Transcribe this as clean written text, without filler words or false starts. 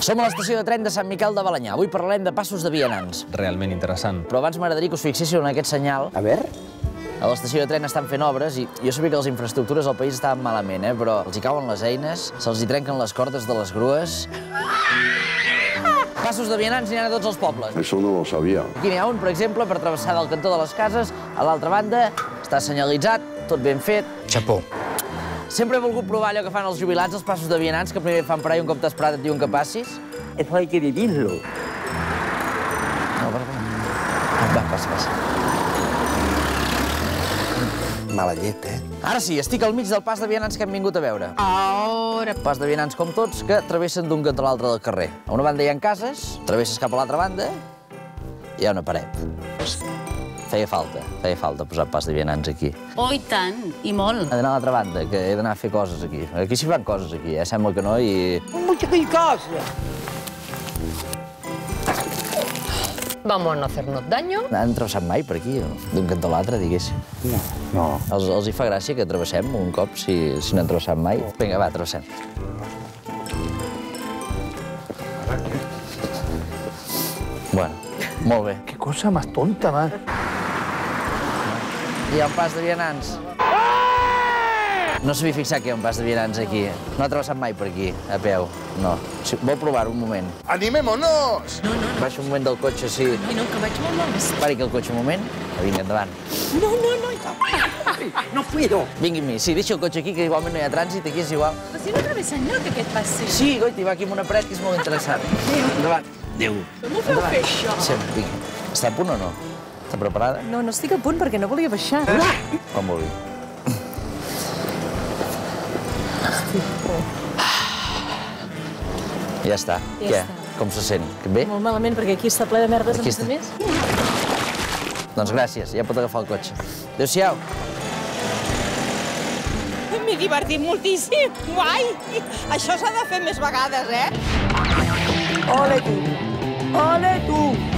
Som a l'estació de tren de Sant Miquel de Balenyà. Avui parlarem de passos de vianants. Realment interessant. Però abans m'agradaria que us fixéssiu en aquest senyal. A veure. A l'estació de tren estan fent obres i jo sabia que les infraestructures al país estaven malament, però els hi cauen les eines, se'ls hi trenquen les cordes de les grues. Passos de vianants n'hi ha a tots els pobles. Eso no lo sabía. Aquí n'hi ha un, per exemple, per travessar del cantó de les cases. A l'altra banda està senyalitzat, tot ben fet. Xapó. Sempre he volgut provar allò que fan els jubilats, els passos de vianants, que primer fan parar i un cop t'has parat et diuen que passis. Eso hay que vivirlo. No, va, passa. Mala llet, Ara sí, estic al mig del pas de vianants que hem vingut a veure. Ara. Pas de vianants com tots, que travessen d'un cantó a l'altre del carrer. A una banda hi ha cases, travesses cap a l'altra banda, i hi ha una paret. Feia falta posar pas de vianants aquí. Oh, i tant, i molt. He d'anar a l'altra banda, que he d'anar a fer coses aquí. Aquí sí fan coses, aquí, Sembla que no, i... Mucha cosa. Vamos a no hacernos daño. Han travessat mai per aquí, d'un cantó a l'altre, diguéssim. No. Els hi fa gràcia que travessem un cop, si no han travessat mai. Vinga, va, travessem. Bueno, molt bé. Qué cosa más tonta, man. Hi ha un pas de vianants. No s'havia fixat que hi ha un pas de vianants aquí. No ha travessat mai per aquí, a peu. No. Vol provar-ho un moment? ¡Animémonos! Baixa un moment del cotxe, sí. No, que vaig molt més. Pari que el cotxe un moment. Vinga, endavant. No. No puedo. Vingui amb mi. Sí, deixa el cotxe aquí, que igualment no hi ha trànsit. Aquí és igual. Però si no travessa enlloc, aquest passeig. Sí, goiti, va aquí amb una paret, que és molt interessant. Endavant. Adéu. Com ho feu fer, això? Sí, vinga. Està a punt o no? Està preparada? No estic a punt perquè no volia baixar. Com vulgui. Ja està. Ja Què? està. Com se sent? Bé? Molt malament, perquè aquí està ple de merdes, Aquí a més a més. Doncs gràcies, ja pot agafar el cotxe. Adéu-siau. M'he divertit moltíssim, guai! Això s'ha de fer més vegades, Ole tu. Ole tu.